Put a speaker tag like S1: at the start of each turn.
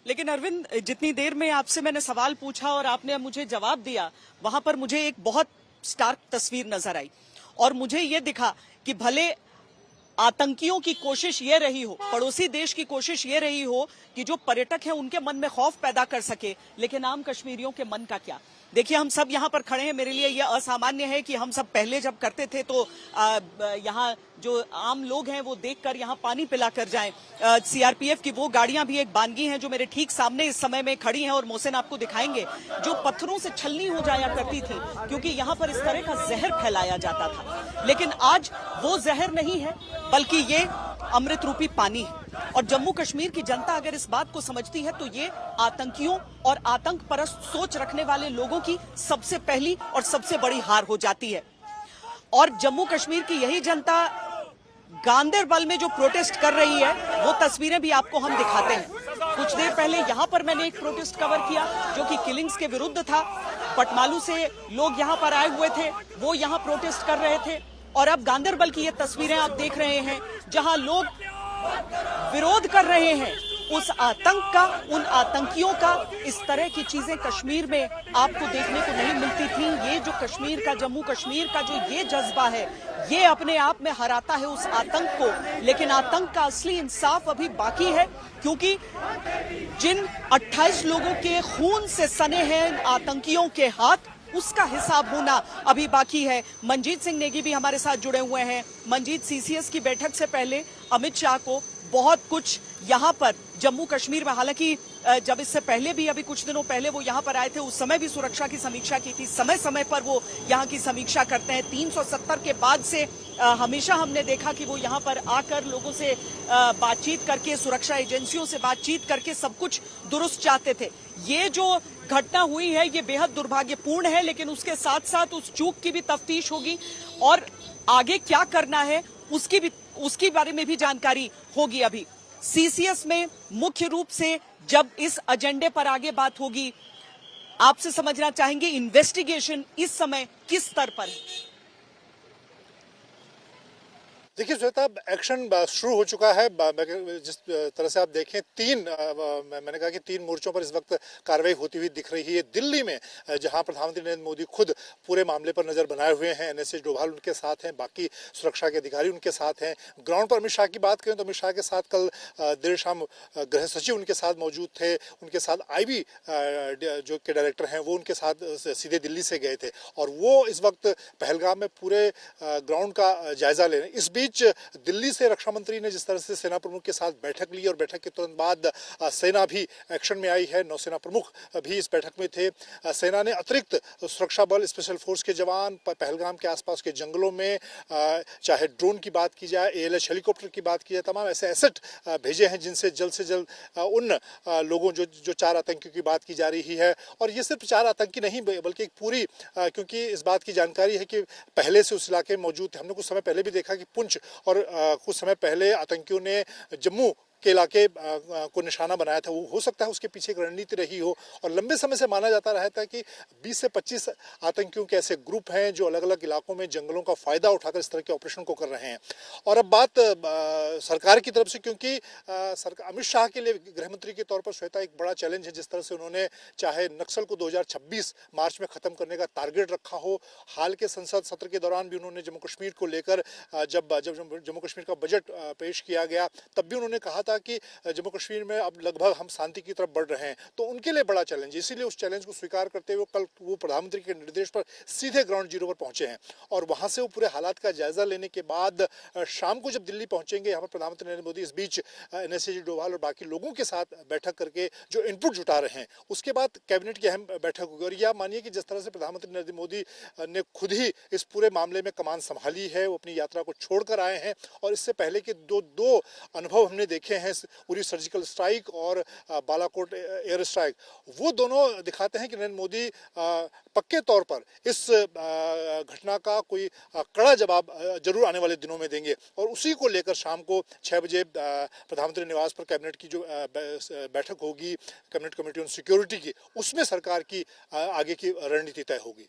S1: लेकिन अरविंद, जितनी देर में आपसे मैंने सवाल पूछा और आपने मुझे जवाब दिया, वहां पर मुझे एक बहुत स्टार्क तस्वीर नजर आई और मुझे ये दिखा कि भले आतंकियों की कोशिश ये रही हो, पड़ोसी देश की कोशिश ये रही हो कि जो पर्यटक हैं उनके मन में खौफ पैदा कर सके, लेकिन आम कश्मीरियों के मन का क्या? देखिए, हम सब यहाँ पर खड़े हैं, मेरे लिए यह असामान्य है कि हम सब पहले जब करते थे तो यहाँ जो आम लोग हैं वो देखकर यहाँ पानी पिला कर जाएं। सीआरपीएफ की वो गाड़ियां भी एक बानगी हैं जो मेरे ठीक सामने इस समय में खड़ी हैं और मोहसिन आपको दिखाएंगे, जो पत्थरों से छलनी हो जाया करती थी क्योंकि यहाँ पर इस तरह का जहर फैलाया जाता था। लेकिन आज वो जहर नहीं है, बल्कि ये अमृत रूपी पानी है। और जम्मू कश्मीर की जनता अगर इस बात को समझती है तो ये आतंकियों और आतंक परस्त सोच रखने वाले लोगों की सबसे पहली और सबसे बड़ी हार हो जाती है। और जम्मू कश्मीर की यही जनता गांदरबल में जो प्रोटेस्ट कर रही है, वो तस्वीरें भी आपको हम दिखाते हैं। कुछ देर पहले यहां पर मैंने एक प्रोटेस्ट कवर किया जो कि किलिंग्स के विरुद्ध था। पटमालू से लोग यहां पर आए हुए थे, वो यहां प्रोटेस्ट कर रहे थे। और अब गांदरबल की ये तस्वीरें आप देख रहे हैं जहां लोग विरोध कर रहे हैं उस आतंक का, उन आतंकियों का। इस तरह की चीजें कश्मीर में आपको देखने को नहीं मिलती थी। ये जो कश्मीर का, जम्मू कश्मीर का जो ये जज्बा है, ये अपने आप में हराता है उस आतंक को। लेकिन आतंक का असली इंसाफ अभी बाकी है, क्योंकि जिन 28 लोगों के खून से सने हैं आतंकियों के हाथ, उसका हिसाब होना अभी बाकी है। मंजीत सिंह नेगी भी हमारे साथ जुड़े हुए हैं। मंजीत, सीसीएस की बैठक से पहले अमित शाह को बहुत कुछ यहाँ पर जम्मू कश्मीर में, हालांकि जब इससे पहले भी अभी कुछ दिनों पहले वो यहाँ पर आए थे, उस समय भी सुरक्षा की समीक्षा की थी। समय समय पर वो यहाँ की समीक्षा करते हैं। 370 के बाद से हमेशा हमने देखा कि वो यहाँ पर आकर लोगों से बातचीत करके, सुरक्षा एजेंसियों से बातचीत करके सब कुछ दुरुस्त चाहते थे। ये जो घटना हुई है ये बेहद दुर्भाग्यपूर्ण है, लेकिन उसके साथ साथ उस चूक की भी तफ्तीश होगी और आगे क्या करना है उसकी बारे में भी जानकारी होगी। अभी सीसीएस में मुख्य रूप से जब इस एजेंडे पर आगे बात होगी, आपसे समझना चाहेंगे इन्वेस्टिगेशन इस समय किस स्तर पर है?
S2: देखिए श्वेता, एक्शन शुरू हो चुका है। जिस तरह से आप देखें, मैंने कहा कि 3 मोर्चों पर इस वक्त कार्रवाई होती हुई दिख रही है। दिल्ली में जहां प्रधानमंत्री नरेंद्र मोदी खुद पूरे मामले पर नजर बनाए हुए हैं, एनएसएस डोभाल उनके साथ हैं, बाकी सुरक्षा के अधिकारी उनके साथ हैं। ग्राउंड पर अमित शाह की बात करें तो अमित शाह के साथ कल देर शाम गृह सचिव उनके साथ मौजूद थे। उनके साथ आईबी जो के डायरेक्टर हैं वो उनके साथ सीधे दिल्ली से गए थे और वो इस वक्त पहलगाम में पूरे ग्राउंड का जायजा ले रहे हैं। इस बीच दिल्ली से रक्षा मंत्री ने जिस तरह से सेना प्रमुख के साथ बैठक ली और बैठक के तुरंत बाद सेना भी एक्शन में आई है। नौसेना प्रमुख भी इस बैठक में थे। सेना ने अतिरिक्त सुरक्षा बल, स्पेशल फोर्स के जवान पहलगाम के आसपास के जंगलों में, चाहे ड्रोन की बात की जाए, एएलएच हेलीकॉप्टर की बात की जाए, तमाम ऐसे एसेट भेजे हैं जिनसे जल्द से जल्द उन लोगों जो 4 आतंकियों की बात की जा रही है। और ये सिर्फ 4 आतंकी नहीं बल्कि एक पूरी, क्योंकि इस बात की जानकारी है कि पहले से उस इलाके में मौजूद थे। हमने कुछ समय पहले भी देखा कि पुंछ और कुछ समय पहले आतंकियों ने जम्मू के इलाके को निशाना बनाया था। वो हो सकता है उसके पीछे एक रणनीति रही हो। और लंबे समय से माना जाता रहा था कि 20 से 25 आतंकियों के ऐसे ग्रुप हैं जो अलग अलग इलाकों में जंगलों का फायदा उठाकर इस तरह के ऑपरेशन को कर रहे हैं। और अब बात सरकार की तरफ से, क्योंकि अमित शाह के लिए गृह मंत्री के तौर पर श्वेता एक बड़ा चैलेंज है। जिस तरह से उन्होंने चाहे नक्सल को 2026 मार्च में खत्म करने का टारगेट रखा हो, हाल के संसद सत्र के दौरान भी उन्होंने जम्मू कश्मीर को लेकर, जब जम्मू कश्मीर का बजट पेश किया गया तब भी उन्होंने कहा था कि जम्मू कश्मीर में अब लगभग हम शांति की तरफ बढ़ रहे हैं। तो उनके लिए बड़ा चैलेंज, इसीलिए उस चैलेंज को स्वीकार करते हुए कल वो प्रधानमंत्री के निर्देश पर सीधे ग्राउंड जीरो पर पहुंचे हैं और वहां से वो पूरे हालात का जायजा लेने के बाद शाम को जब दिल्ली पहुंचेंगे, यहाँ पर प्रधानमंत्री नरेंद्र मोदी इस बीच एनएसएस डोभाल और बाकी लोगों के साथ बैठक करके जो इनपुट जुटा रहे हैं, उसके बाद कैबिनेट की अहम बैठक होगी। और यह मानिए कि जिस तरह से प्रधानमंत्री नरेंद्र मोदी ने खुद ही इस पूरे मामले में कमान संभाली है, वो अपनी यात्रा को छोड़कर आए हैं और इससे पहले के दो अनुभव हमने देखे हैं, उरी सर्जिकल स्ट्राइक और बालाकोट एयर स्ट्राइक, वो दोनों दिखाते हैं कि नरेंद्र मोदी पक्के तौर पर इस घटना का कोई कड़ा जवाब जरूर आने वाले दिनों में देंगे। और उसी को लेकर शाम को 6 बजे प्रधानमंत्री निवास पर कैबिनेट की जो बैठक होगी, कैबिनेट कमेटी ऑन सिक्योरिटी की, उसमें सरकार की आगे की रणनीति तय होगी।